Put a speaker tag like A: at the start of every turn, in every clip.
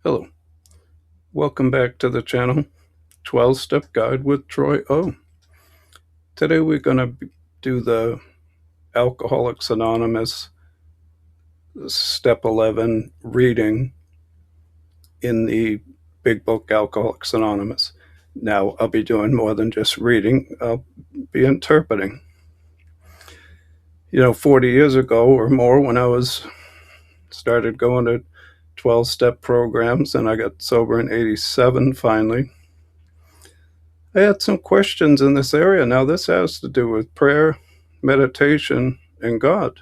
A: Hello, welcome back to the channel, 12-Step Guide with Troy O. Today we're going to do the Alcoholics Anonymous Step 11 reading in the big book Alcoholics Anonymous. Now I'll be doing more than just reading, I'll be interpreting. 40 years ago or more, when I started going to 12-step programs and I got sober in 87 finally, I had some questions in this area. Now, this has to do with prayer, meditation, and God.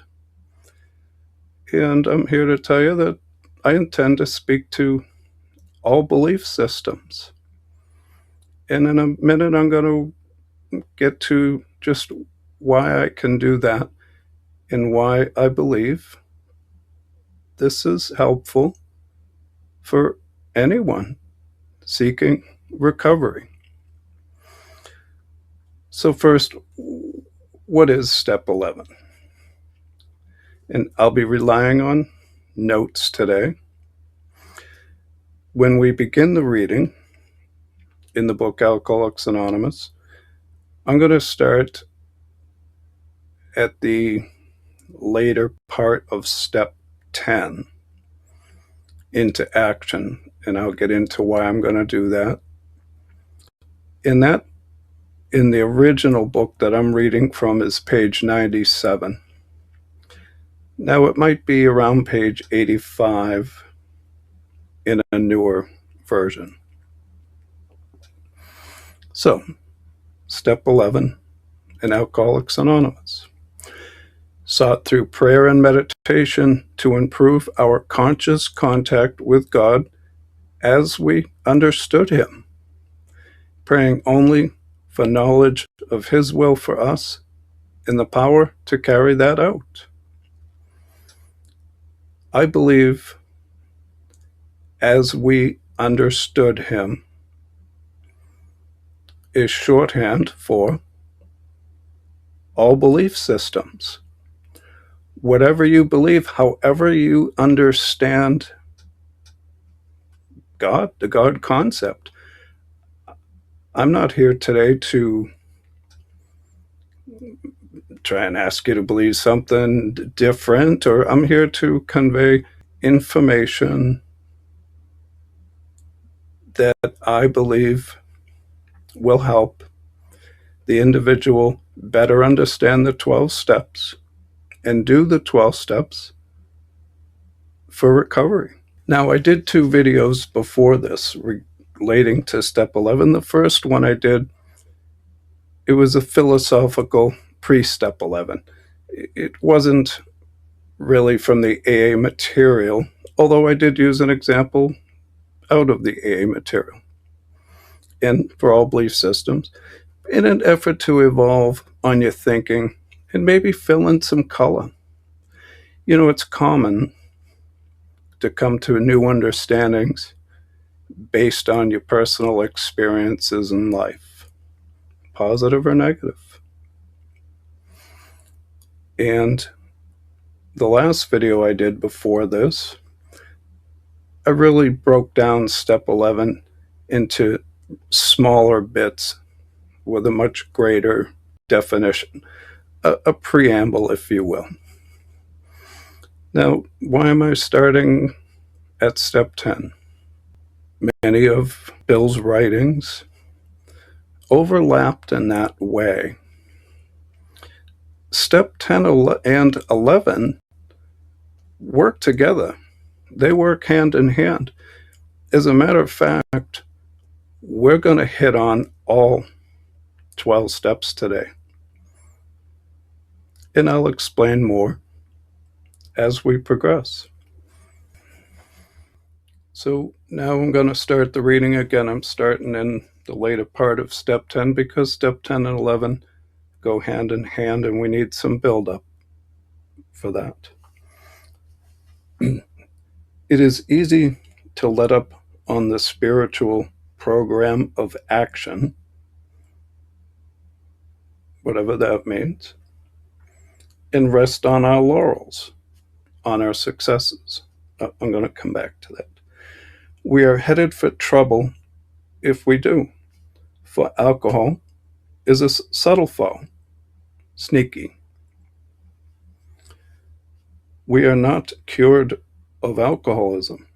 A: And I'm here to tell you that I intend to speak to all belief systems. And in a minute, I'm going to get to just why I can do that and why I believe this is helpful for anyone seeking recovery. So first, what is step 11? And I'll be relying on notes today. When we begin the reading in the book Alcoholics Anonymous, I'm going to start at the later part of step 10 into action, and I'll get into why I'm going to do that. In the original book that I'm reading from is page 97. Now it might be around page 85 in a newer version. So, step 11 in Alcoholics Anonymous. Sought through prayer and meditation to improve our conscious contact with God as we understood Him, praying only for knowledge of His will for us and the power to carry that out. I believe as we understood Him is shorthand for all belief systems. Whatever you believe, however you understand God, the God concept. I'm not here today to try and ask you to believe something different, or I'm here to convey information that I believe will help the individual better understand the 12 steps and do the 12 steps for recovery. Now, I did 2 videos before this relating to step 11. The first one I did, it was a philosophical pre-step 11. It wasn't really from the AA material, although I did use an example out of the AA material and for all belief systems in an effort to evolve on your thinking and maybe fill in some color. It's common to come to new understandings based on your personal experiences in life, positive or negative. And the last video I did before this, I really broke down step 11 into smaller bits with a much greater definition, a preamble, if you will. Now, why am I starting at step 10? Many of Bill's writings overlapped in that way. Step 10 and 11 work together. They work hand in hand. As a matter of fact, we're going to hit on all 12 steps today. And I'll explain more as we progress. So now I'm going to start the reading again. I'm starting in the later part of step 10 because step 10 and 11 go hand in hand and we need some build-up for that. It is easy to let up on the spiritual program of action, whatever that means, and rest on our laurels, on our successes. I'm going to come back to that. We are headed for trouble if we do, for alcohol is a subtle foe, sneaky. We are not cured of alcoholism.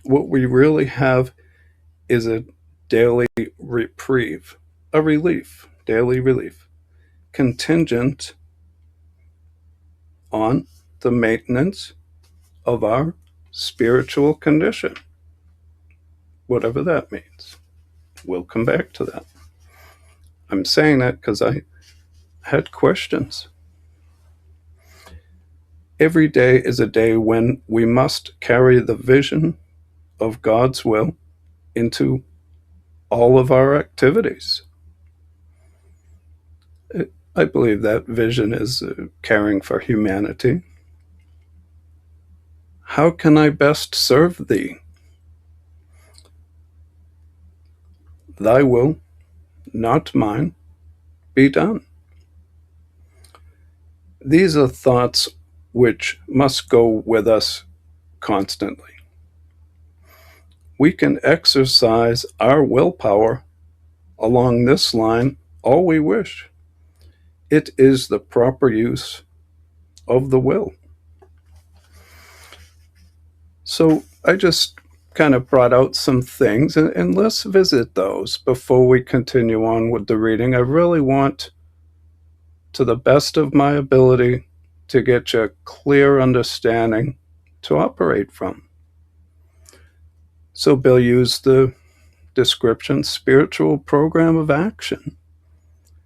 A: What we really have is a daily reprieve, a relief, daily relief, contingent on the maintenance of our spiritual condition, whatever that means. We'll come back to that. I'm saying that because I had questions. Every day is a day when we must carry the vision of God's will into all of our activities. I believe that vision is caring for humanity. How can I best serve thee? Thy will, not mine, be done. These are thoughts which must go with us constantly. We can exercise our willpower along this line all we wish. It is the proper use of the will. So I just kind of brought out some things, and let's visit those before we continue on with the reading. I really want, to the best of my ability, to get you a clear understanding to operate from. So Bill used the description: spiritual program of action,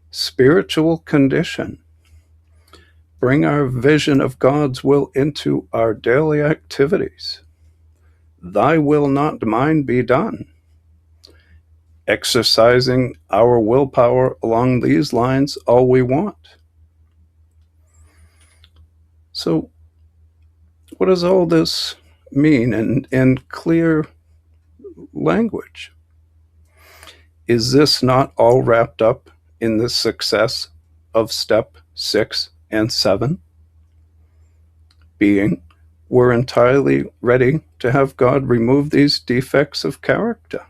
A: spiritual condition. Bring our vision of God's will into our daily activities. Thy will, not mine, be done. Exercising our willpower along these lines all we want. So what does all this mean in clear language? Is this not all wrapped up in the success of step 6 and 7? Being, we're entirely ready to have God remove these defects of character.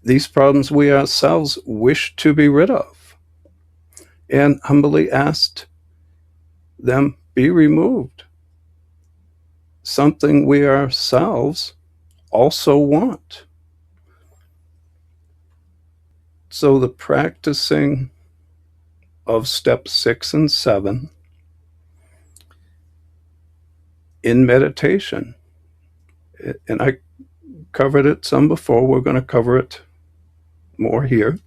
A: These problems we ourselves wish to be rid of, and humbly asked them be removed. Something we ourselves also want. So the practicing of step 6 and 7 in meditation, and I covered it some before, we're going to cover it more here.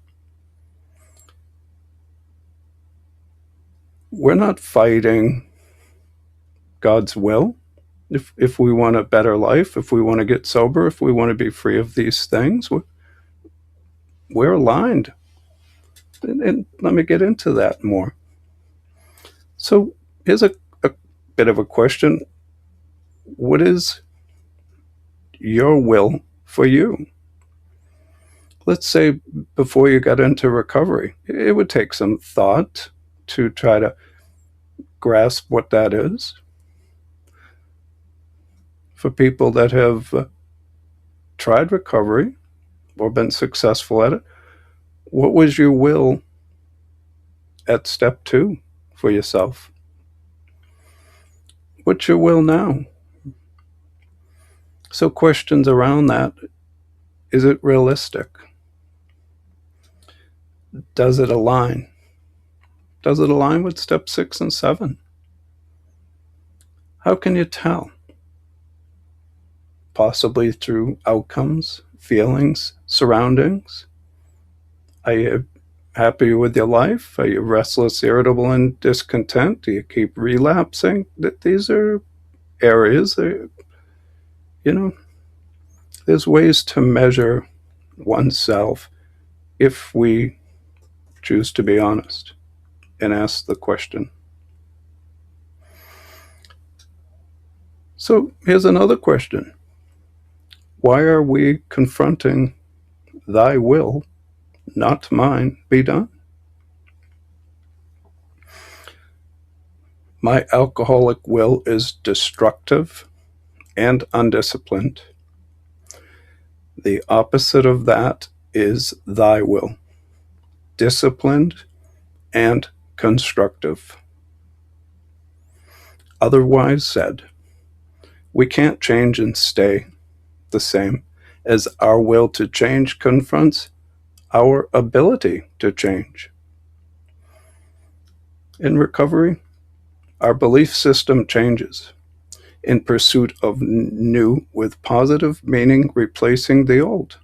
A: We're not fighting God's will. If we want a better life, if we want to get sober, if we want to be free of these things, we're aligned. And let me get into that more. So here's a bit of a question. What is your will for you? Let's say before you got into recovery, it would take some thought to try to grasp what that is. For people that have tried recovery or been successful at it, what was your will at step 2 for yourself? What's your will now? So questions around that. Is it realistic? Does it align? Does it align with step 6 and 7? How can you tell? Possibly through outcomes, feelings, surroundings. Are you happy with your life? Are you restless, irritable, and discontent? Do you keep relapsing? These are areas that, there's ways to measure oneself if we choose to be honest and ask the question. So here's another question. Why are we confronting thy will, not mine, be done? My alcoholic will is destructive and undisciplined. The opposite of that is thy will, disciplined and constructive. Otherwise said, we can't change and stay the same, as our will to change confronts our ability to change. In recovery, our belief system changes in pursuit of new with positive meaning replacing the old.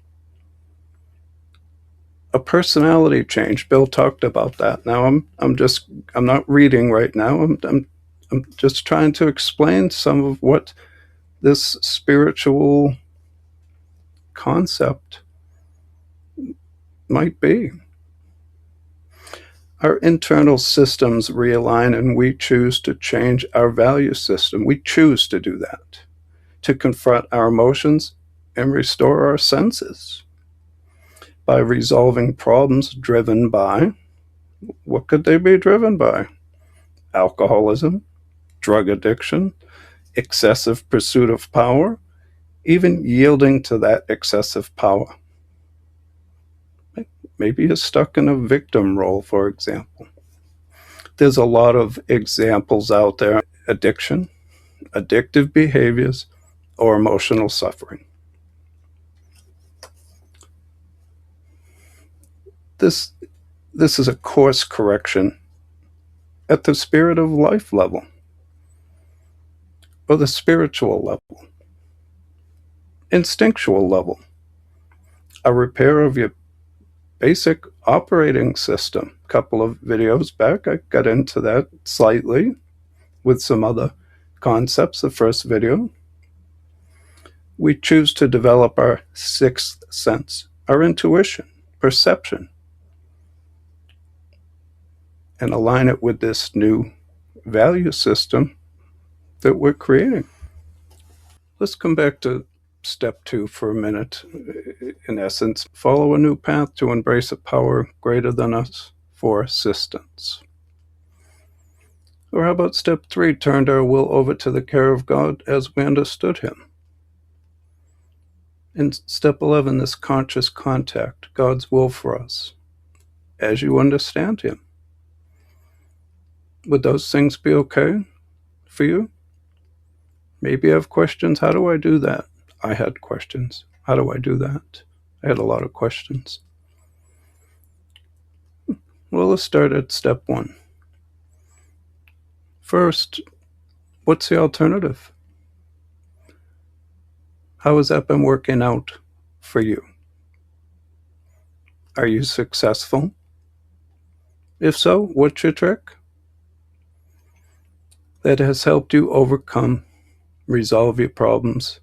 A: A personality change. Bill talked about that. Now I'm not reading right now. I'm just trying to explain some of what this spiritual concept might be. Our internal systems realign and we choose to change our value system. We choose to do that, to confront our emotions and restore our senses by resolving problems driven by, what could they be driven by? Alcoholism, drug addiction, excessive pursuit of power, even yielding to that excessive power. Maybe you're stuck in a victim role, for example. There's a lot of examples out there. Addiction, addictive behaviors, or emotional suffering. This is a course correction at the spirit of life level, or the spiritual level, instinctual level, a repair of your basic operating system. A couple of videos back, I got into that slightly with some other concepts. The first video, we choose to develop our sixth sense, our intuition, perception, and align it with this new value system that we're creating. Let's come back to step 2 for a minute. In essence, follow a new path to embrace a power greater than us for assistance. Or how about step 3, turned our will over to the care of God as we understood him? In step 11, this conscious contact, God's will for us, as you understand him. Would those things be okay for you? Maybe you have questions. How do I do that? I had questions. How do I do that? I had a lot of questions. Well, let's start at step 1. First, what's the alternative? How has that been working out for you? Are you successful? If so, what's your trick that has helped you overcome, resolve your problems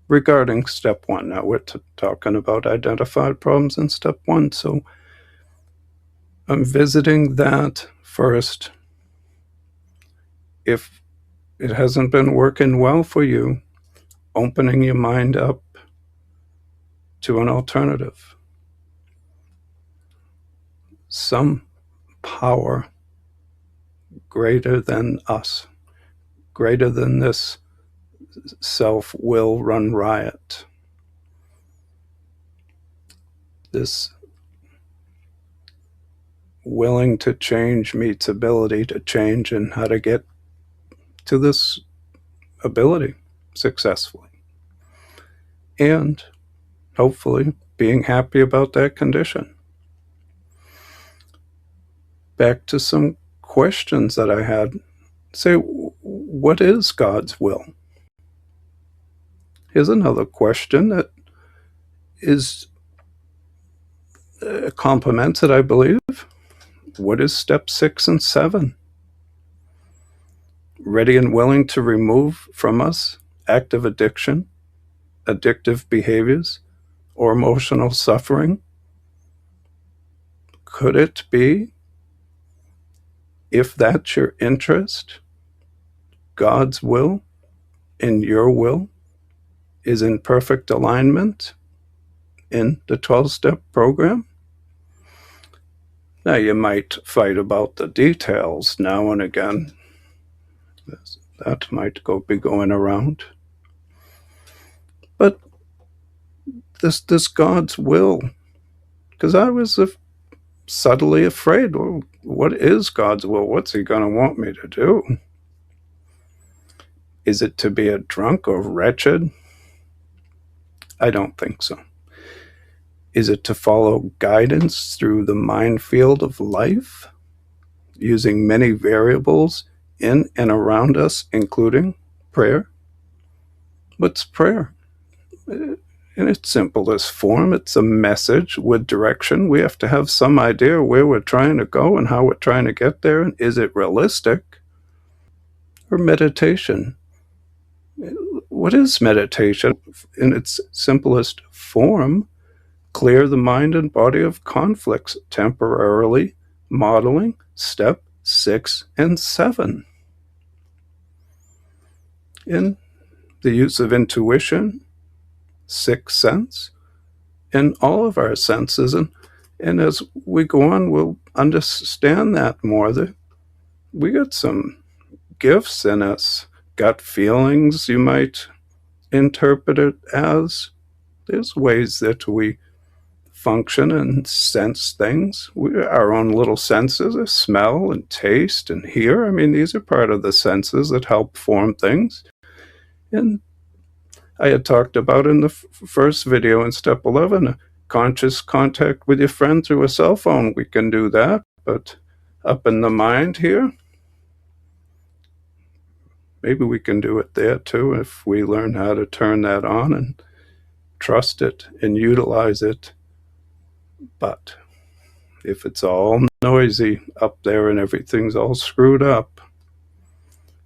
A: regarding step 1? Now we're talking about identified problems in step 1, so I'm visiting that first. If it hasn't been working well for you, opening your mind up to an alternative. Some power greater than us, greater than this self-will run riot. This willing to change meets ability to change, and how to get to this ability successfully. And hopefully being happy about that condition. Back to some questions that I had. Say, what is God's will? Here's another question that is complements it, I believe. What is step 6 and 7? Ready and willing to remove from us active addiction, addictive behaviors, or emotional suffering? Could it be, if that's your interest, God's will and your will is in perfect alignment in the 12-step program? Now, you might fight about the details now and again. That might be going around. But this God's will, because I was subtly afraid, well, what is God's will? What's he going to want me to do? Is it to be a drunk or wretched? I don't think so. Is it to follow guidance through the minefield of life, using many variables in and around us, including prayer? What's prayer? In its simplest form, it's a message with direction. We have to have some idea where we're trying to go and how we're trying to get there, and is it realistic? Or meditation. What is meditation? In its simplest form, clear the mind and body of conflicts temporarily, modeling step 6 and 7. In the use of intuition, sixth sense, in all of our senses. And as we go on, we'll understand that more. That we got some gifts in us, gut feelings, you might interpret it as. There's ways that we function and sense things. Our own little senses, smell and taste and hear. I mean, these are part of the senses that help form things. And I had talked about in the first video in step 11, conscious contact with your friend through a cell phone. We can do that, but up in the mind here, maybe we can do it there too if we learn how to turn that on and trust it and utilize it. But if it's all noisy up there and everything's all screwed up,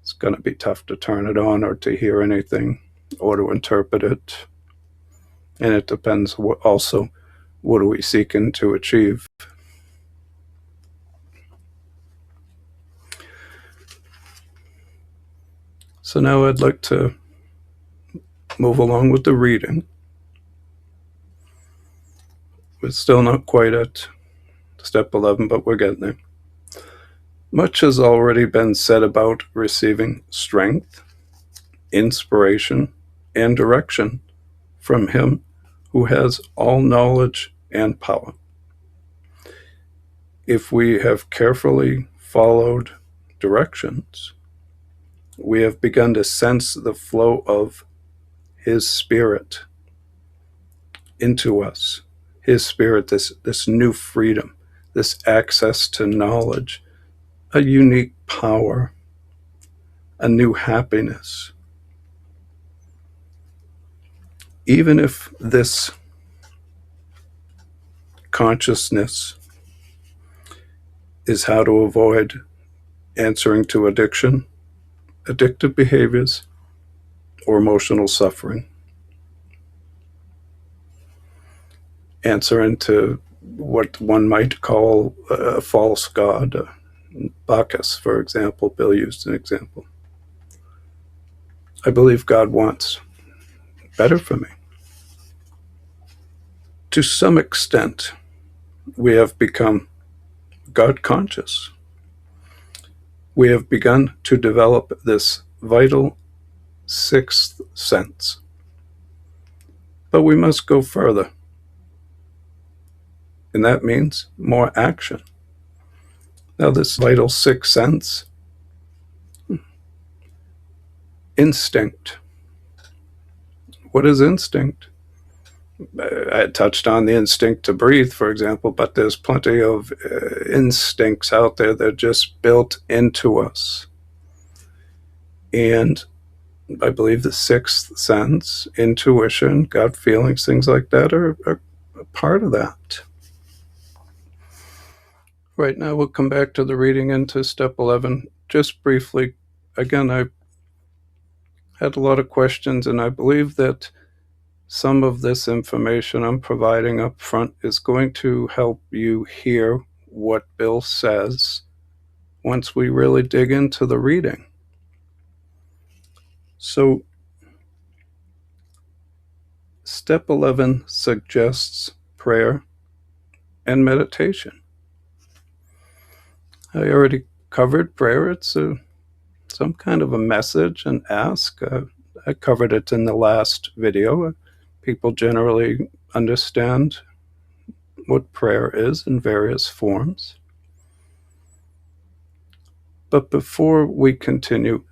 A: it's going to be tough to turn it on or to hear anything or to interpret it. And it depends also, what are we seeking to achieve? So now I'd like to move along with the reading. We're still not quite at step 11, but we're getting there. Much has already been said about receiving strength, inspiration, and direction from Him who has all knowledge and power. If we have carefully followed directions, we have begun to sense the flow of His Spirit into us. His Spirit, this new freedom, this access to knowledge, a unique power, a new happiness. Even if this consciousness is how to avoid answering to addiction, addictive behaviors, or emotional suffering. Answering to what one might call a false god, Bacchus, for example. Bill used an example. I believe God wants better for me. To some extent, we have become God conscious. We have begun to develop this vital sixth sense. But we must go further. And that means more action. Now, this vital sixth sense, instinct. What is instinct? I touched on the instinct to breathe, for example, but there's plenty of instincts out there that are just built into us. And I believe the sixth sense, intuition, gut feelings, things like that are a part of that. Right now, we'll come back to the reading into step 11. Just briefly, again, I had a lot of questions, and I believe that some of this information I'm providing up front is going to help you hear what Bill says once we really dig into the reading. So, step 11 suggests prayer and meditation. I already covered prayer. It's some kind of a message and ask. I covered it in the last video. People generally understand what prayer is in various forms. But before we continue,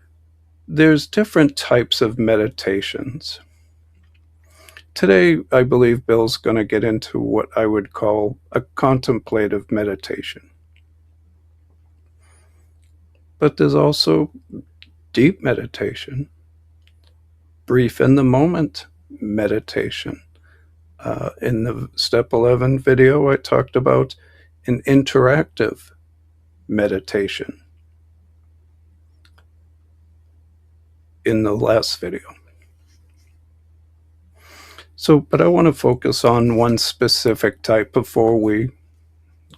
A: there's different types of meditations. Today, I believe Bill's going to get into what I would call a contemplative meditation. But there's also deep meditation, brief in the moment meditation. In the Step 11 video, I talked about an interactive meditation in the last video. But I want to focus on one specific type before we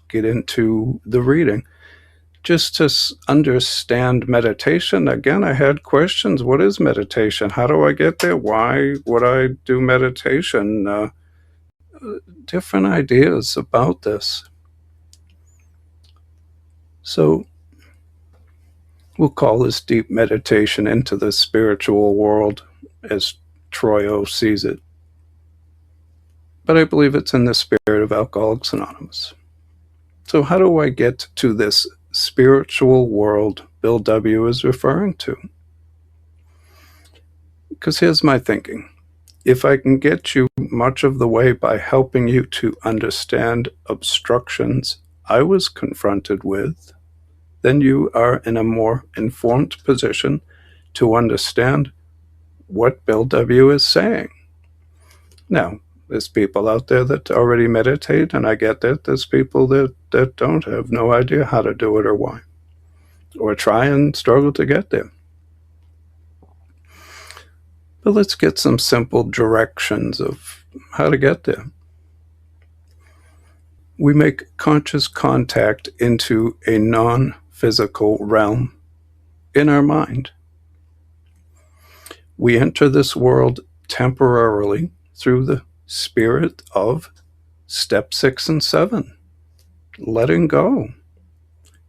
A: get into the reading. Just to understand meditation, again, I had questions. What is meditation? How do I get there? Why would I do meditation? Different ideas about this. So we'll call this deep meditation into the spiritual world as Troyo sees it. But I believe it's in the spirit of Alcoholics Anonymous. So how do I get to this spiritual world Bill W. is referring to? Because here's my thinking. If I can get you much of the way by helping you to understand obstructions I was confronted with, then you are in a more informed position to understand what Bill W. is saying. Now, there's people out there that already meditate, and I get that. There's people that don't have no idea how to do it or why, or try and struggle to get there. But let's get some simple directions of how to get there. We make conscious contact into a non-physical realm in our mind. We enter this world temporarily through the spirit of step 6 and 7, letting go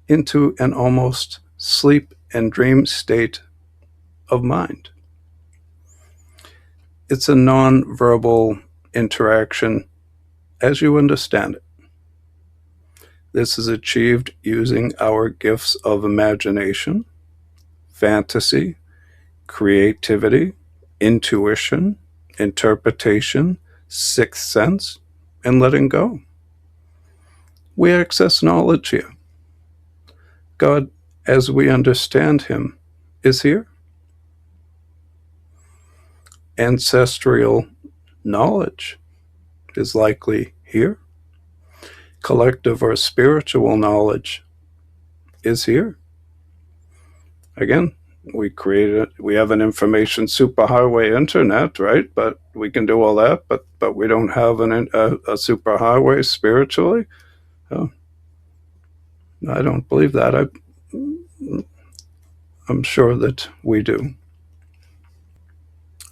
A: into an almost sleep and dream state of mind. It's a non-verbal interaction as you understand it. This is achieved using our gifts of imagination, fantasy, creativity, intuition, interpretation, sixth sense, and letting go. We access knowledge here. God, as we understand Him, is here. Ancestral knowledge is likely here. Collective or spiritual knowledge is here. Again, we have an information superhighway internet, right? But we can do all that, but we don't have a superhighway spiritually. Oh, I don't believe that. I'm sure that we do.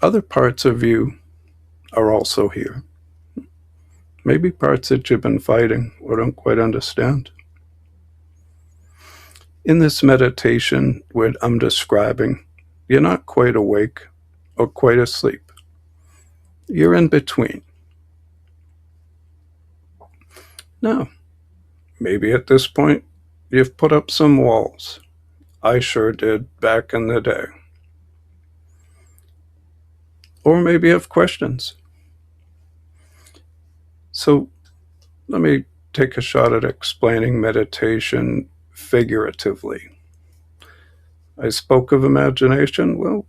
A: Other parts of you are also here. Maybe parts that you've been fighting or don't quite understand. In this meditation, what I'm describing, you're not quite awake or quite asleep. You're in between. Now, maybe at this point, you've put up some walls. I sure did back in the day. Or maybe you have questions. So let me take a shot at explaining meditation figuratively. I spoke of imagination. Well,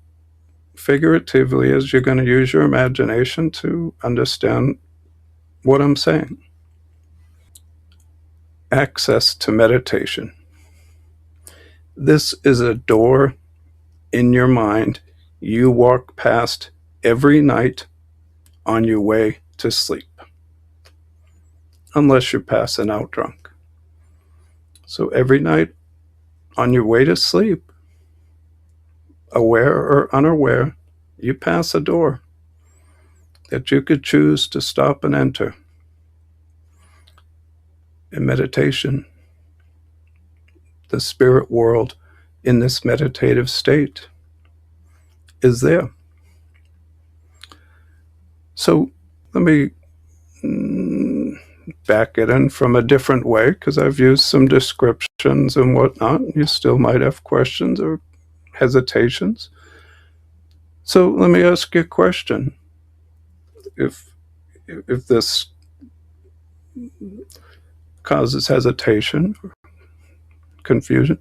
A: figuratively is you're going to use your imagination to understand what I'm saying. Access to meditation. This is a door in your mind you walk past every night on your way to sleep, unless you're passing out drunk. So every night on your way to sleep, aware or unaware, you pass a door that you could choose to stop and enter. In meditation, the spirit world in this meditative state is there. So let me back it in from a different way, because I've used some descriptions and whatnot. You still might have questions or hesitations. So let me ask you a question. If this causes hesitation, or confusion,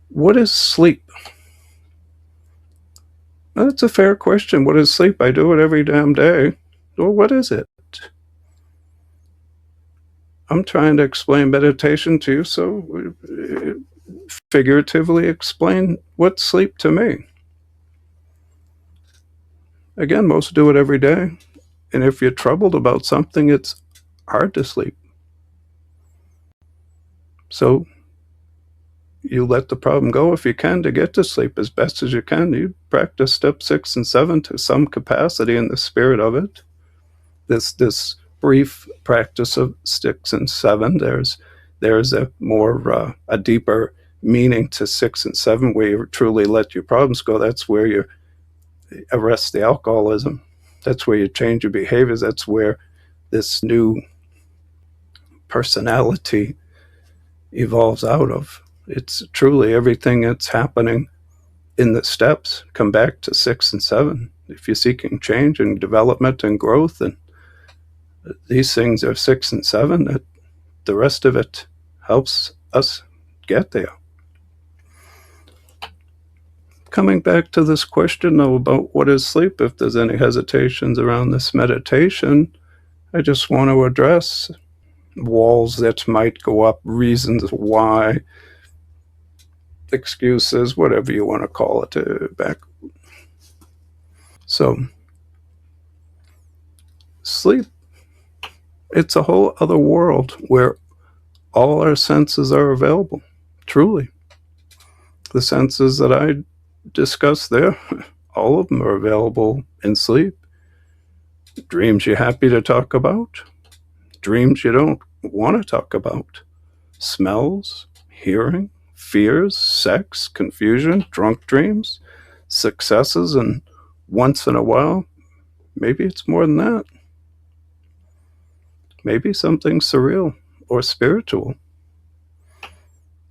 A: what is sleep? That's a fair question. What is sleep? I do it every damn day. Well, what is it? I'm trying to explain meditation to you, so figuratively explain what's sleep to me. Again, most do it every day. And if you're troubled about something, it's hard to sleep. So you let the problem go if you can to get to sleep as best as you can. You practice step 6 and 7 to some capacity in the spirit of it. This brief practice of 6 and 7, there's a more a deeper meaning to 6 and 7, where you truly let your problems go. That's where you arrest the alcoholism. That's where you change your behaviors. That's where this new personality evolves out of. It's truly everything that's happening in the steps. Come back to 6 and 7. If you're seeking change and development and growth, and these things are 6 and 7, that the rest of it helps us get there. Coming back to this question, though, about what is sleep, if there's any hesitations around this meditation, I just want to address walls that might go up, reasons why, excuses, whatever you want to call it, back. So, sleep, it's a whole other world where all our senses are available, truly. The senses that I discussed there, all of them are available in sleep. Dreams you're happy to talk about, dreams you don't want to talk about, smells, hearing, fears, sex, confusion, drunk dreams, successes, and once in a while, maybe it's more than that. Maybe something surreal or spiritual.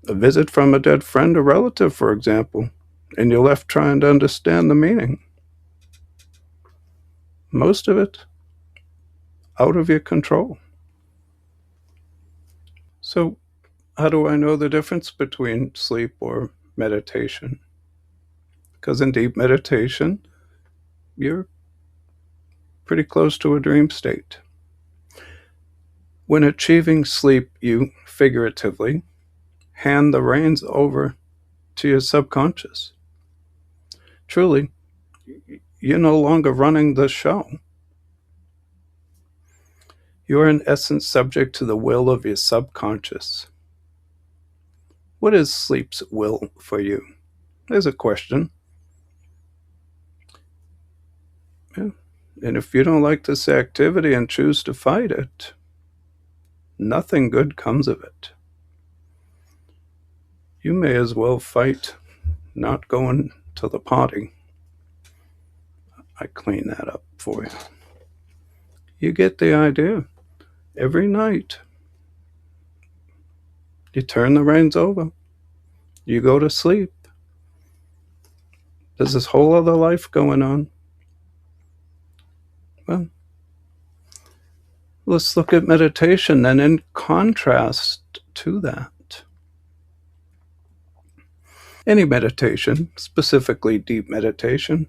A: A visit from a dead friend or relative, for example, and you're left trying to understand the meaning. Most of it out of your control. So, how do I know the difference between sleep or meditation? Because in deep meditation, you're pretty close to a dream state. When achieving sleep, you figuratively hand the reins over to your subconscious. Truly, you're no longer running the show. You are in essence subject to the will of your subconscious. What is sleep's will for you? There's a question. Yeah. And if you don't like this activity and choose to fight it, nothing good comes of it. You may as well fight not going to the potty. I clean that up for you. You get the idea. Every night, you turn the reins over. You go to sleep. There's this whole other life going on. Well, let's look at meditation, and in contrast to that, any meditation, specifically deep meditation,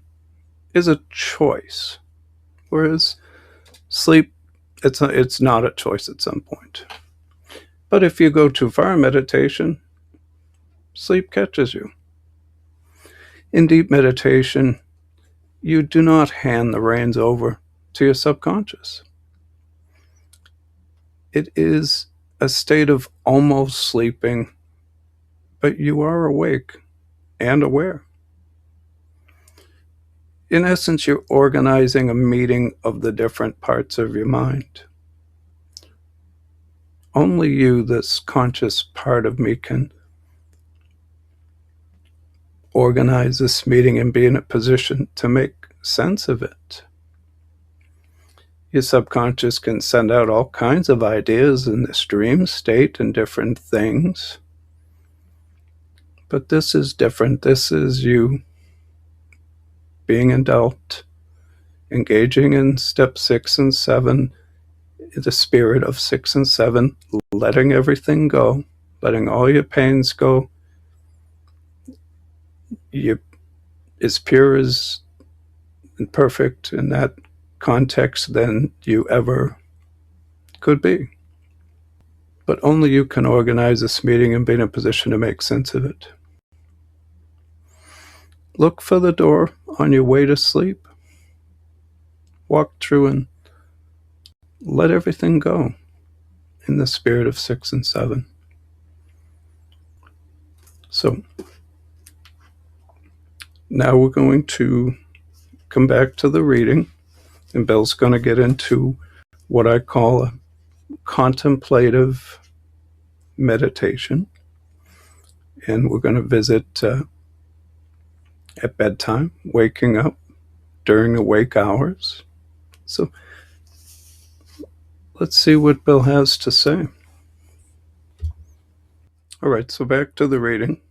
A: is a choice, whereas sleep, it's not a choice at some point. But if you go too far in meditation, sleep catches you. In deep meditation, you do not hand the reins over to your subconscious. It is a state of almost sleeping, but you are awake and aware. In essence, you're organizing a meeting of the different parts of your mind. Only you, this conscious part of me, can organize this meeting and be in a position to make sense of it. Your subconscious can send out all kinds of ideas in this dream state and different things. But this is different. This is you being adult, engaging in step 6 and 7, the spirit of 6 and 7, letting everything go, letting all your pains go. You're as pure as and perfect in that context than you ever could be. But only you can organize this meeting and be in a position to make sense of it. Look for the door on your way to sleep. Walk through and let everything go in the spirit of 6 and 7. So now we're going to come back to the reading, and Bill's going to get into what I call a contemplative meditation. And we're going to visit at bedtime, waking up during the wake hours. So let's see what Bill has to say. All right, so back to the reading.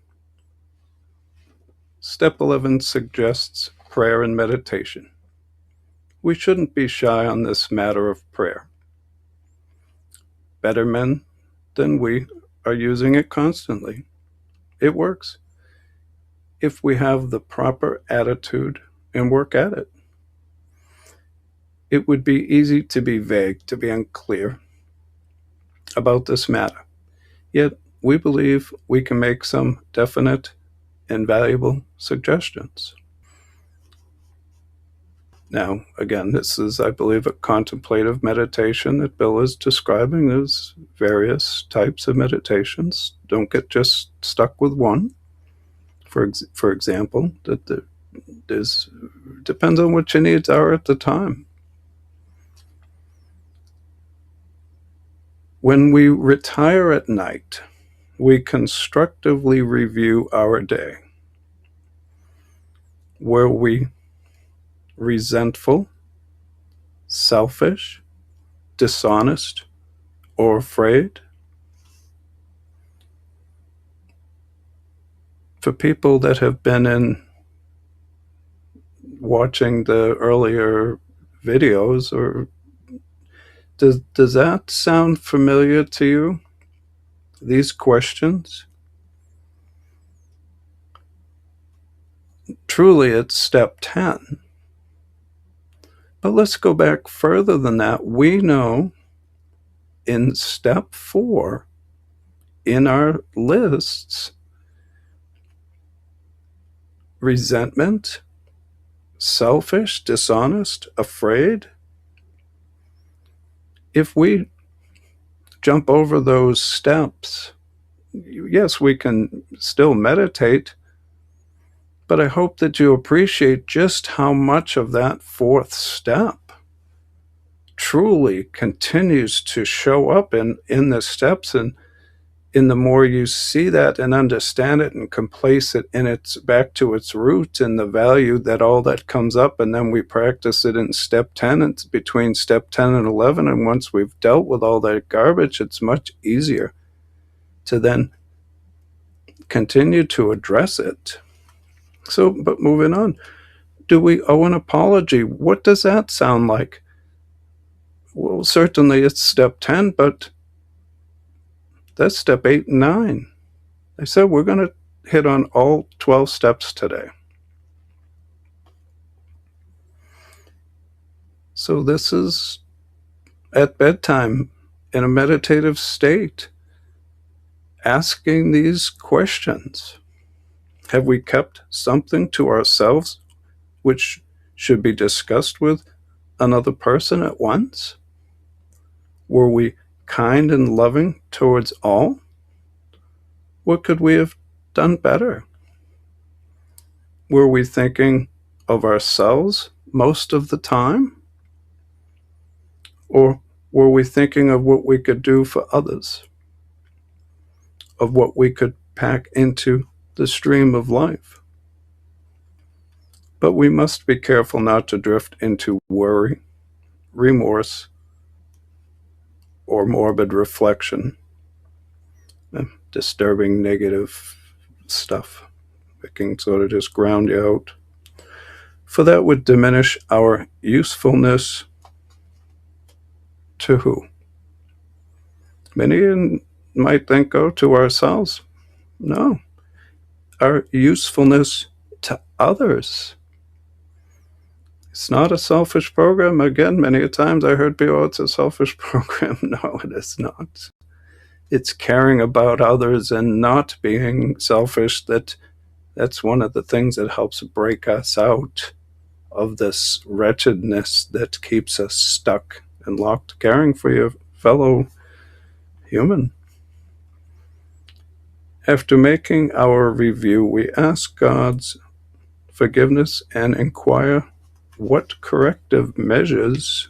A: Step 11 suggests prayer and meditation. We shouldn't be shy on this matter of prayer. Better men than we are using it constantly. It works if we have the proper attitude and work at it. It would be easy to be vague, to be unclear about this matter. Yet we believe we can make some definite and valuable suggestions. Now, again, this is, I believe, a contemplative meditation that Bill is describing. There's various types of meditations. Don't get just stuck with one. For example, that there's depends on what your needs are at the time. When we retire at night, we constructively review our day. Were we resentful, selfish, dishonest, or afraid? For people that have been in watching the earlier videos, or does that sound familiar to you? These questions? Truly, it's step 10. But let's go back further than that. We know in step 4, in our lists, resentment, selfish, dishonest, afraid. If we jump over those steps, yes, we can still meditate, but I hope that you appreciate just how much of that 4th step truly continues to show up in the steps, and in the more you see that and understand it and can place it in its back to its root and the value that all that comes up, and then we practice it in step 10. It's between step 10 and 11, and once we've dealt with all that garbage, it's much easier to then continue to address it. So, but moving on, do we owe an apology? What does that sound like? Well, certainly it's step 10, but that's step 8 and 9. I said we're going to hit on all 12 steps today. So this is at bedtime in a meditative state, asking these questions. Have we kept something to ourselves which should be discussed with another person at once? Were we kind and loving towards all? What could we have done better? Were we thinking of ourselves most of the time? Or were we thinking of what we could do for others? Of what we could pack into the stream of life? But we must be careful not to drift into worry remorse, or morbid reflection, disturbing negative stuff. It can sort of just ground you out. For that would diminish our usefulness to who? Many might think, oh, to ourselves. No, our usefulness to others. It's not a selfish program. Again, many times I heard people, oh, it's a selfish program. No, it is not. It's caring about others and not being selfish. That's one of the things that helps break us out of this wretchedness that keeps us stuck and locked, caring for your fellow human. After making our review, we ask God's forgiveness and inquire what corrective measures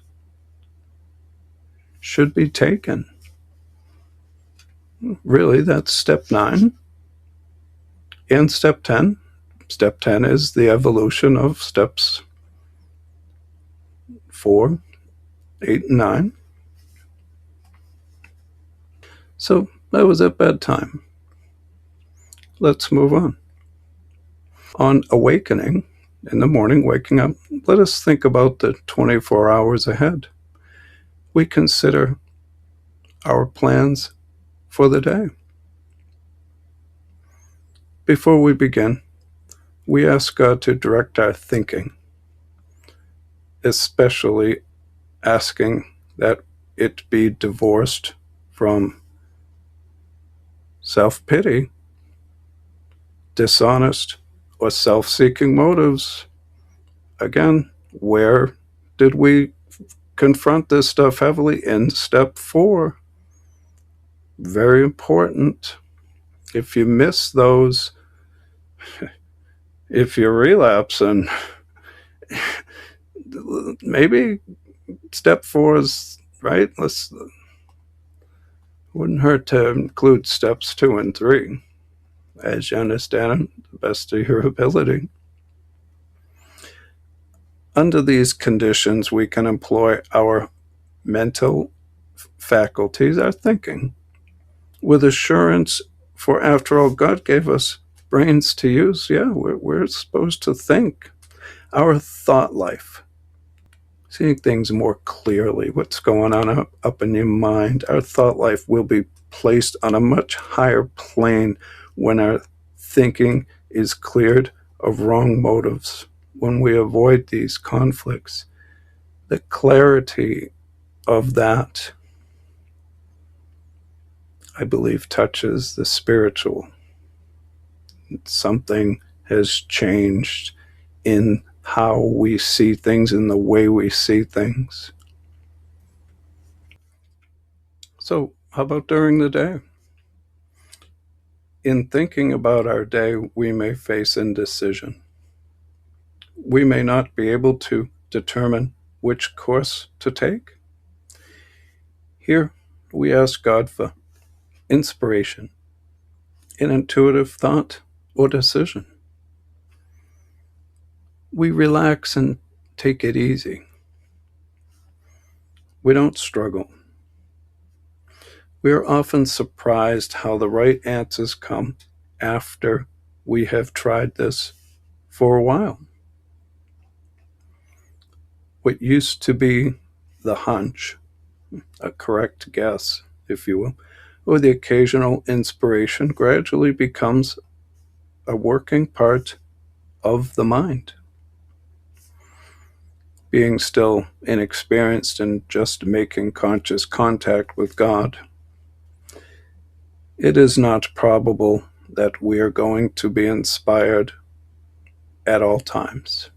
A: should be taken. Really, that's step 9. And step 10. Step 10 is the evolution of steps 4, 8, and 9. So that was at bedtime. Let's move on. On awakening, in the morning, waking up, let us think about the 24 hours ahead. We consider our plans for the day. Before we begin, we ask God to direct our thinking, especially asking that it be divorced from self-pity, dishonest, or self-seeking motives. Again, where did we confront this stuff heavily? In step 4. Very important. If you miss those, if you're relapsing, maybe step 4 is right. Wouldn't hurt to include steps 2 and 3 as you understand them, the best of your ability. Under these conditions, we can employ our mental faculties, our thinking, with assurance, for after all, God gave us brains to use. Yeah, we're supposed to think. Our thought life, seeing things more clearly, what's going on up in your mind, our thought life will be placed on a much higher plane when our thinking is cleared of wrong motives, when we avoid these conflicts. The clarity of that, I believe, touches the spiritual. Something has changed in how we see things, in the way we see things. So, how about during the day? In thinking about our day, we may face indecision. We may not be able to determine which course to take. Here, we ask God for inspiration, an intuitive thought or decision. We relax and take it easy. We don't struggle. We are often surprised how the right answers come after we have tried this for a while. What used to be the hunch, a correct guess, if you will, or the occasional inspiration gradually becomes a working part of the mind. Being still inexperienced and just making conscious contact with God, it is not probable that we are going to be inspired at all times.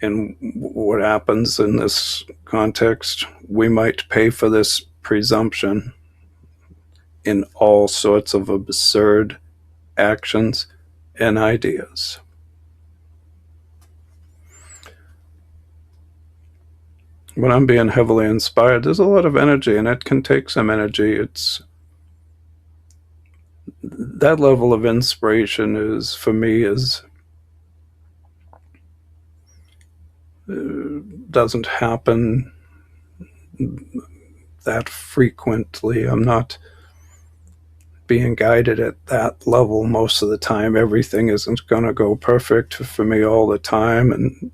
A: And what happens in this context, we might pay for this presumption in all sorts of absurd actions and ideas. When I'm being heavily inspired, there's a lot of energy, and it can take some energy. It's that level of inspiration is, for me, is doesn't happen that frequently. I'm not being guided at that level most of the time. Everything isn't going to go perfect for me all the time, and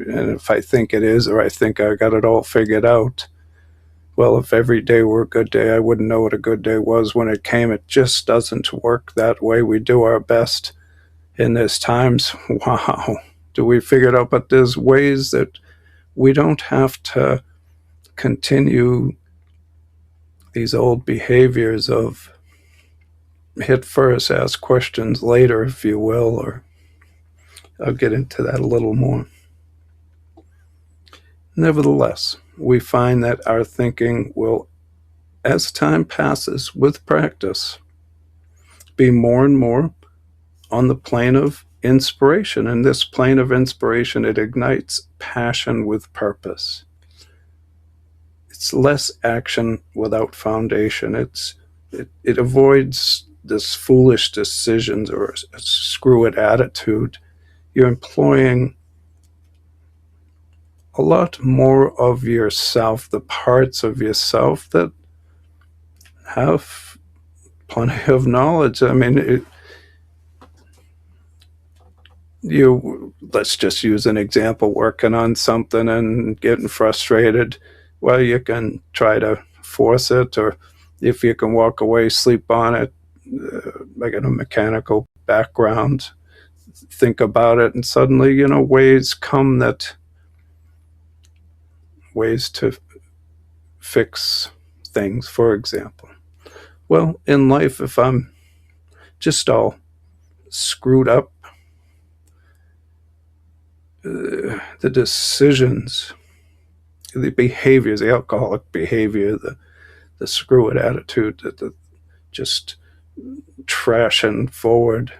A: if I think it is, or I think I got it all figured out, well, if every day were a good day, I wouldn't know what a good day was when it came. It just doesn't work that way. We do our best in these times. Wow, do we figure it out? But there's ways that we don't have to continue these old behaviors of hit first, ask questions later, if you will, or I'll get into that a little more. Nevertheless, we find that our thinking will, as time passes with practice, be more and more on the plane of inspiration. In this plane of inspiration, it ignites passion with purpose. It's less action without foundation. It avoids this foolish decisions or a screw it attitude. You're employing a lot more of yourself, the parts of yourself that have plenty of knowledge. I mean, let's just use an example, working on something and getting frustrated. Well, you can try to force it, or if you can walk away, sleep on it, like in a mechanical background, think about it, and suddenly, ways come ways to fix things, for example. Well, in life, if I'm just all screwed up, the decisions, the behaviors, the alcoholic behavior, the screw it attitude, the just trashing forward,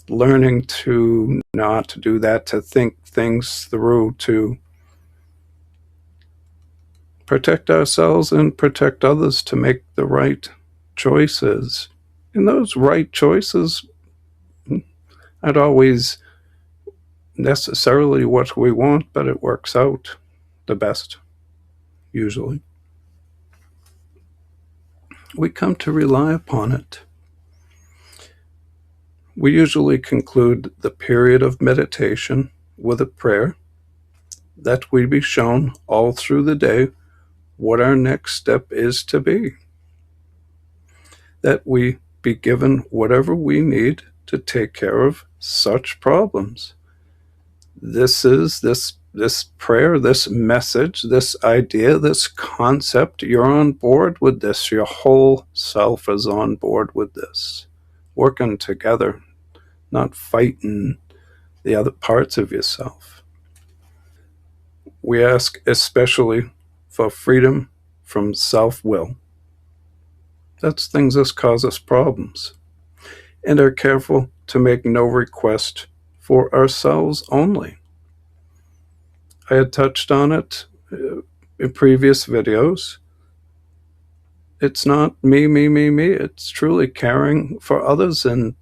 A: learning to not do that, to think things through, to protect ourselves and protect others, to make the right choices. And those right choices aren't always necessarily what we want, but it works out the best, usually. We come to rely upon it. We usually conclude the period of meditation with a prayer that we be shown all through the day what our next step is to be, that we be given whatever we need to take care of such problems. This prayer, this message, this idea, this concept, you're on board with this. Your whole self is on board with this. Working together, not fighting the other parts of yourself. We ask especially for freedom from self-will. That's things that cause us problems. And are careful to make no request for ourselves only. I had touched on it in previous videos. It's not me. It's truly caring for others and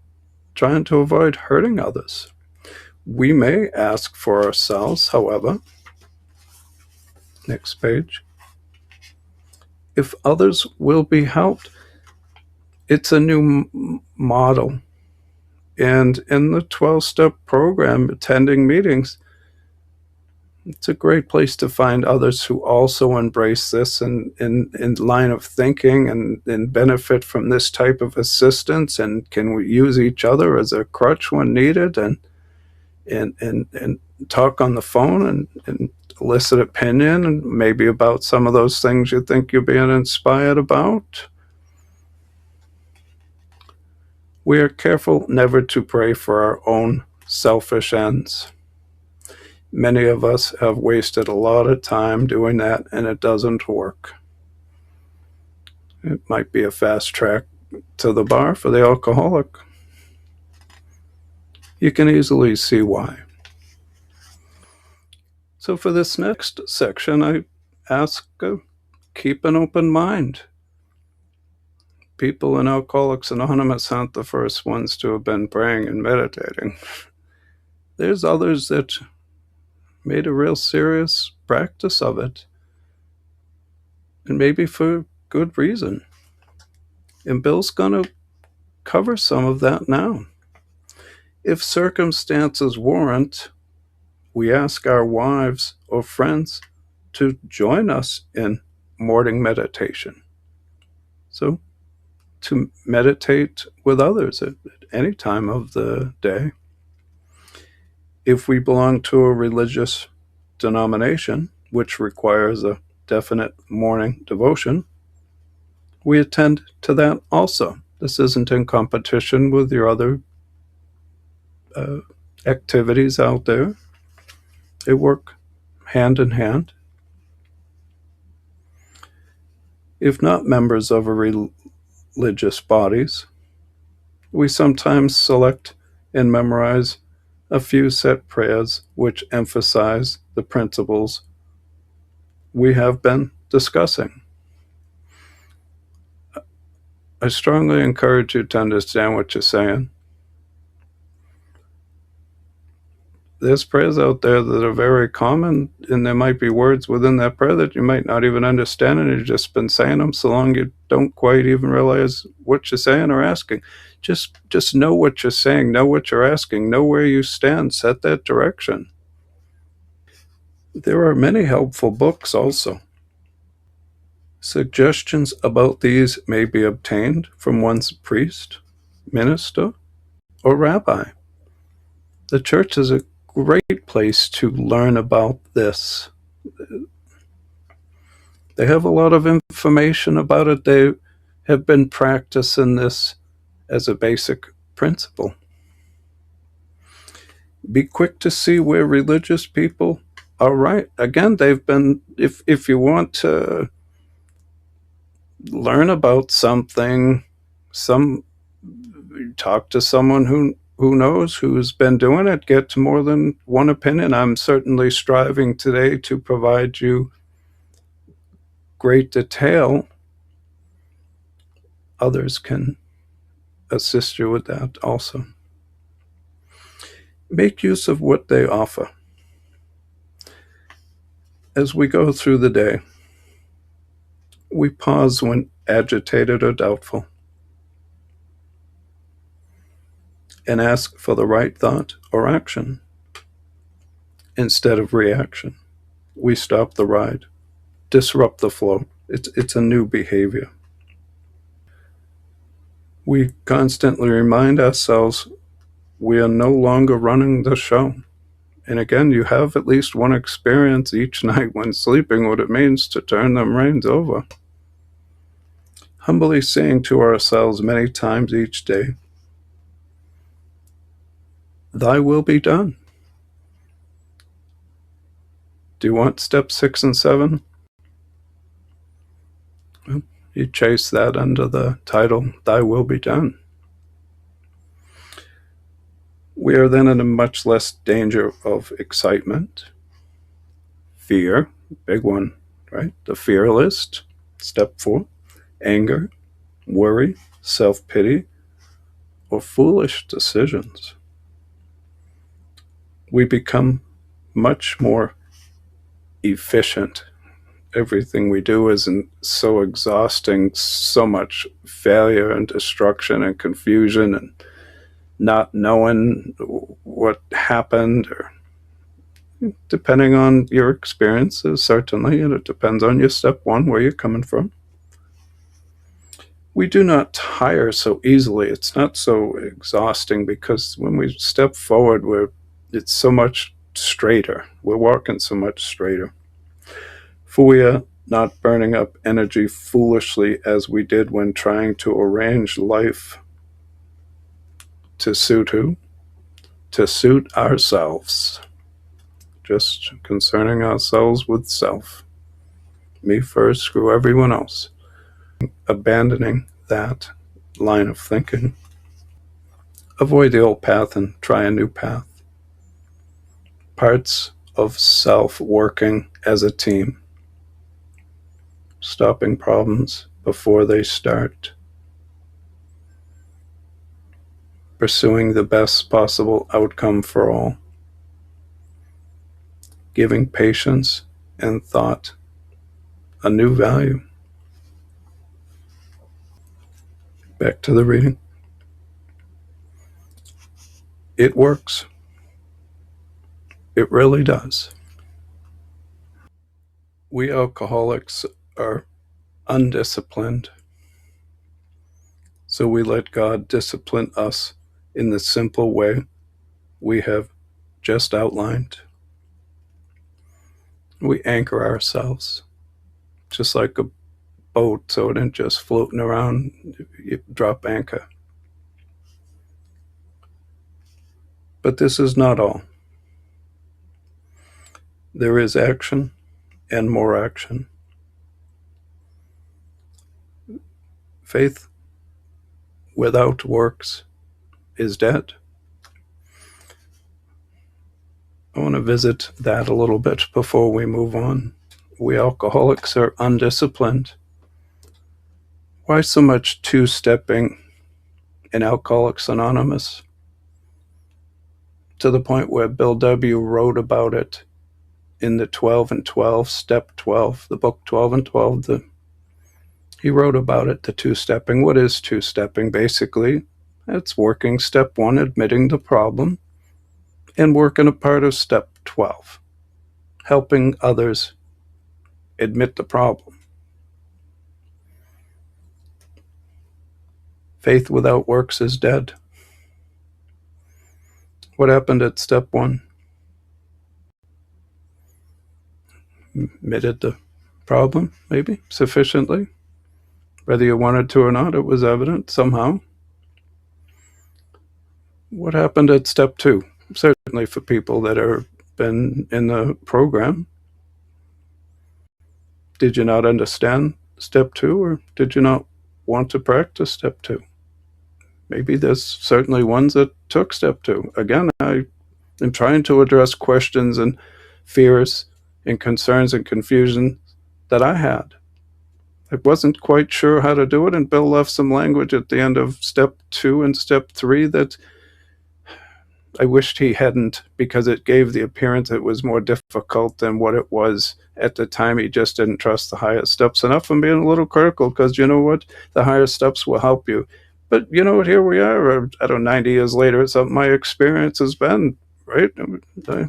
A: trying to avoid hurting others. We may ask for ourselves, however, next page, if others will be helped. It's a new model. And in the 12-step program, attending meetings, it's a great place to find others who also embrace this and in line of thinking and benefit from this type of assistance, and can we use each other as a crutch when needed, and talk on the phone and elicit opinion, and maybe about some of those things you think you're being inspired about. We are careful never to pray for our own selfish ends. Many of us have wasted a lot of time doing that, and it doesn't work. It might be a fast track to the bar for the alcoholic. You can easily see why. So for this next section, I ask, keep an open mind. People in Alcoholics Anonymous aren't the first ones to have been praying and meditating. There's others that made a real serious practice of it, and maybe for good reason. And Bill's going to cover some of that now. If circumstances warrant, we ask our wives or friends to join us in morning meditation. So, to meditate with others at any time of the day. If we belong to a religious denomination, which requires a definite morning devotion, we attend to that also. This isn't in competition with your other activities out there. They work hand in hand. If not members of a religious bodies, we sometimes select and memorize a few set prayers which emphasize the principles we have been discussing. I strongly encourage you to understand what you're saying. There's prayers out there that are very common, and there might be words within that prayer that you might not even understand, and you've just been saying them so long you don't quite even realize what you're saying or asking. Just know what you're saying, know what you're asking, know where you stand, set that direction. There are many helpful books also. Suggestions about these may be obtained from one's priest, minister, or rabbi. The church is a great place to learn about this. They have a lot of information about it. They have been practicing this as a basic principle. Be quick to see where religious people are right. Again, they've been, if you want to learn about something, talk to someone who knows, who's been doing it, get more than one opinion. I'm certainly striving today to provide you great detail. Others can assist you with that also. Make use of what they offer. As we go through the day, we pause when agitated or doubtful and ask for the right thought or action instead of reaction. We stop the ride, disrupt the flow. It's a new behavior. We constantly remind ourselves we are no longer running the show. And again, you have at least one experience each night when sleeping what it means to turn them reins over. Humbly saying to ourselves many times each day, "Thy will be done." Do you want step 6 and 7? Well, you chase that under the title, "Thy will be done." We are then in a much less danger of excitement, fear, big one, right? The fear list, step 4, anger, worry, self-pity, or foolish decisions. We become much more efficient. Everything we do isn't so exhausting, so much failure and destruction and confusion and not knowing what happened, or depending on your experiences, certainly, and it depends on your step 1, where you're coming from. We do not tire so easily. It's not so exhausting because when we step forward, it's so much straighter. We're walking so much straighter. For we are not burning up energy foolishly as we did when trying to arrange life to suit who? To suit ourselves. Just concerning ourselves with self. Me first, screw everyone else. Abandoning that line of thinking. Avoid the old path and try a new path. Parts of self working as a team. Stopping problems before they start. Pursuing the best possible outcome for all. giving patience and thought a new value. Back to the reading. It works. It really does. We alcoholics are undisciplined, so we let God discipline us in the simple way we have just outlined. We anchor ourselves, just like a boat, so it isn't just floating around. You drop anchor. But this is not all. There is action and more action. Faith without works is dead. I want to visit that a little bit before we move on. We alcoholics are undisciplined. Why so much two-stepping in Alcoholics Anonymous? To the point where Bill W. wrote about it in the 12 and 12, Step 12, the book 12 and 12. He wrote about it, the two-stepping. What is two-stepping? Basically, it's working step 1, admitting the problem, and working a part of step 12, helping others admit the problem. Faith without works is dead. What happened at step 1? Admitted the problem, maybe, sufficiently. Whether you wanted to or not, it was evident somehow. What happened at step 2? Certainly for people that have been in the program. Did you not understand step 2, or did you not want to practice step 2? Maybe there's certainly ones that took step 2. Again, I am trying to address questions and fears and concerns and confusion that I had. I wasn't quite sure how to do it, and Bill left some language at the end of step 2 and step 3 that I wished he hadn't, because it gave the appearance it was more difficult than what it was at the time. He just didn't trust the higher steps enough. I'm being a little critical, because you know what? The higher steps will help you. But you know what? Here we are, I don't know, 90 years later. It's something my experience has been, right?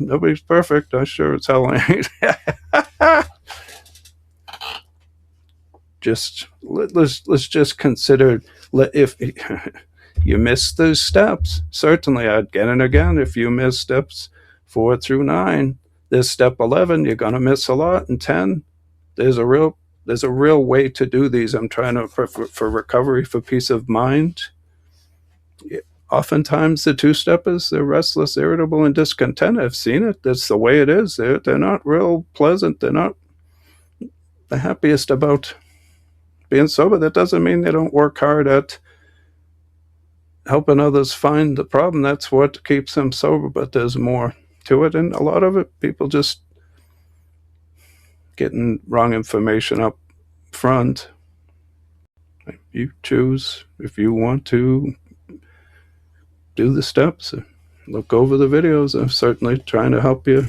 A: Nobody's perfect. I sure as hell ain't. Let's just consider, if you miss those steps, certainly again, if you miss steps 4 through 9, there's step 11, you're going to miss a lot, and 10, there's a real way to do these. I'm trying to, for recovery, for peace of mind. Oftentimes the two-steppers, they're restless, irritable, and discontent. I've seen it. That's the way it is. They're not real pleasant. They're not the happiest about being sober. That doesn't mean they don't work hard at helping others find the problem. That's what keeps them sober, but there's more to it, and a lot of it, people just getting wrong information up front. You choose if you want to do the steps, look over the videos. I'm certainly trying to help you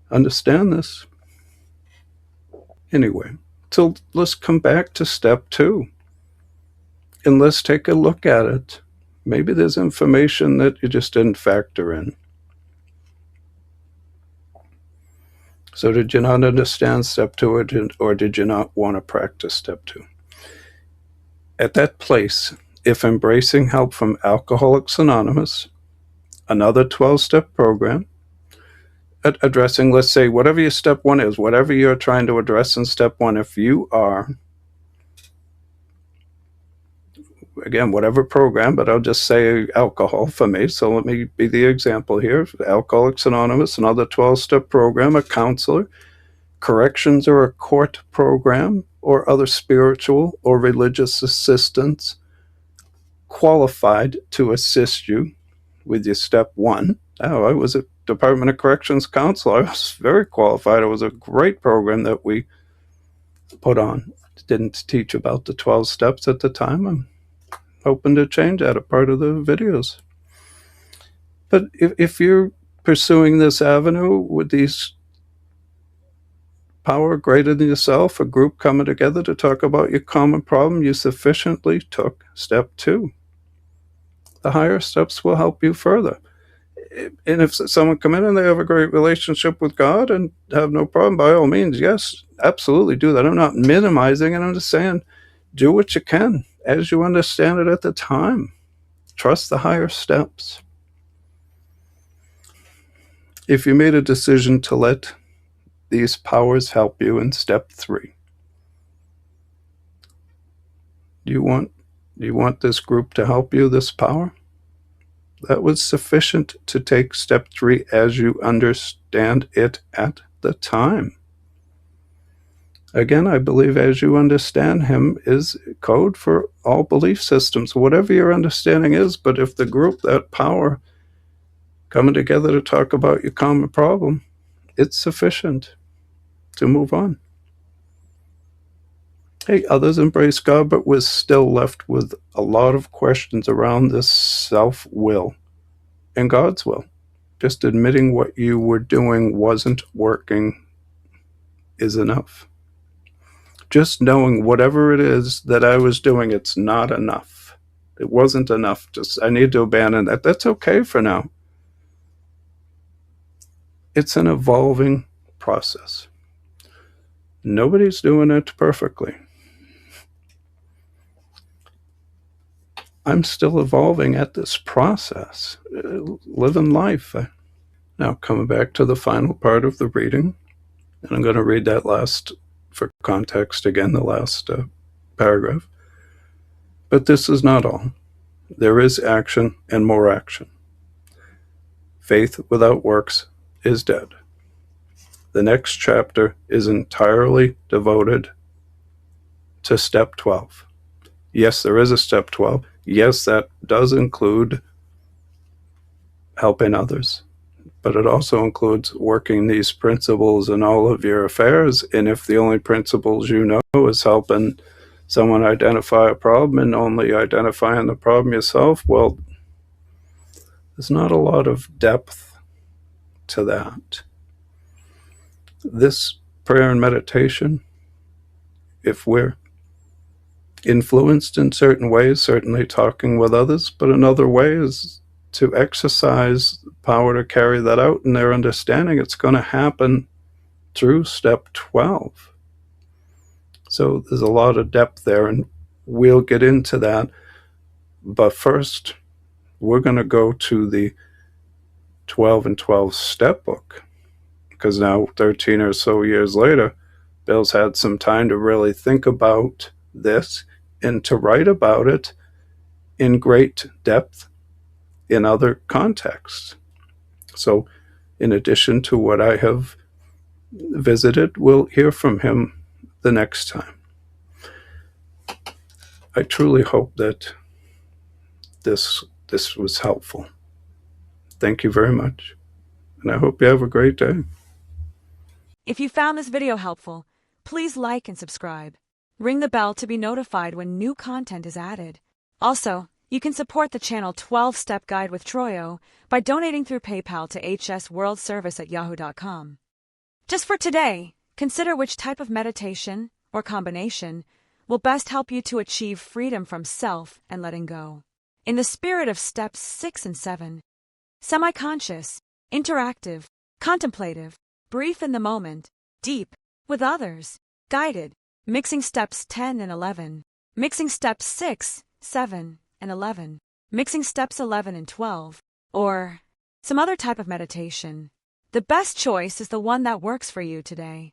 A: understand this. Anyway, so let's come back to step 2. And let's take a look at it. Maybe there's information that you just didn't factor in. So did you not understand step 2, or did you not want to practice step 2? At that place, if embracing help from Alcoholics Anonymous, another 12-step program, addressing, let's say, whatever your step 1 is, whatever you're trying to address in step 1, if you are, again, whatever program, but I'll just say alcohol for me, so let me be the example here. Alcoholics Anonymous, another 12-step program, a counselor, corrections or a court program, or other spiritual or religious assistance qualified to assist you with your step 1. Oh, I was a Department of Corrections counselor. I was very qualified. It was a great program that we put on. Didn't teach about the 12 steps at the time. I'm hoping to change that, a part of the videos. But if you're pursuing this avenue with these power greater than yourself, a group coming together to talk about your common problem, you sufficiently took step 2. The higher steps will help you further. And if someone come in and they have a great relationship with God and have no problem, by all means, yes, absolutely do that. I'm not minimizing it. I'm just saying, do what you can as you understand it at the time. Trust the higher steps. If you made a decision to let these powers help you in step 3, do you want this group to help you, this power? That was sufficient to take step 3 as you understand it at the time. Again, I believe as you understand him is code for all belief systems, whatever your understanding is. But if the group, that power, coming together to talk about your common problem, it's sufficient to move on. Hey, others embrace God, but we're still left with a lot of questions around this self-will and God's will. Just admitting what you were doing wasn't working is enough. Just knowing whatever it is that I was doing, it's not enough. It wasn't enough. I need to abandon that. That's okay for now. It's an evolving process. Nobody's doing it perfectly. I'm still evolving at this process, living life. Now, coming back to the final part of the reading, and I'm going to read that last, for context again, the last paragraph. But this is not all. There is action and more action. Faith without works is dead. The next chapter is entirely devoted to step 12. Yes, there is a step 12. Yes, that does include helping others, but it also includes working these principles in all of your affairs. And if the only principles you know is helping someone identify a problem and only identifying the problem yourself, well, there's not a lot of depth to that. This prayer and meditation, if we're influenced in certain ways, certainly talking with others, but another way is to exercise power to carry that out in their understanding. It's going to happen through step 12. So there's a lot of depth there, and we'll get into that. But first, we're going to go to the 12 and 12 step book, because now 13 or so years later, Bill's had some time to really think about this and to write about it in great depth in other contexts. So in addition to what I have visited, we'll hear from him the next time. I truly hope that this was helpful. Thank you very much, and I hope you have a great day.
B: If you found this video helpful, please like and subscribe. Ring the bell to be notified when new content is added. Also, you can support the channel 12-Step Guide with Troyo by donating through PayPal to hsworldservice@yahoo.com. Just for today, consider which type of meditation, or combination, will best help you to achieve freedom from self and letting go. In the spirit of steps 6 and 7, semi-conscious, interactive, contemplative, brief in the moment, deep, with others, guided, mixing steps 10 and 11, mixing steps 6, 7, and 11, mixing steps 11 and 12, or some other type of meditation. The best choice is the one that works for you today.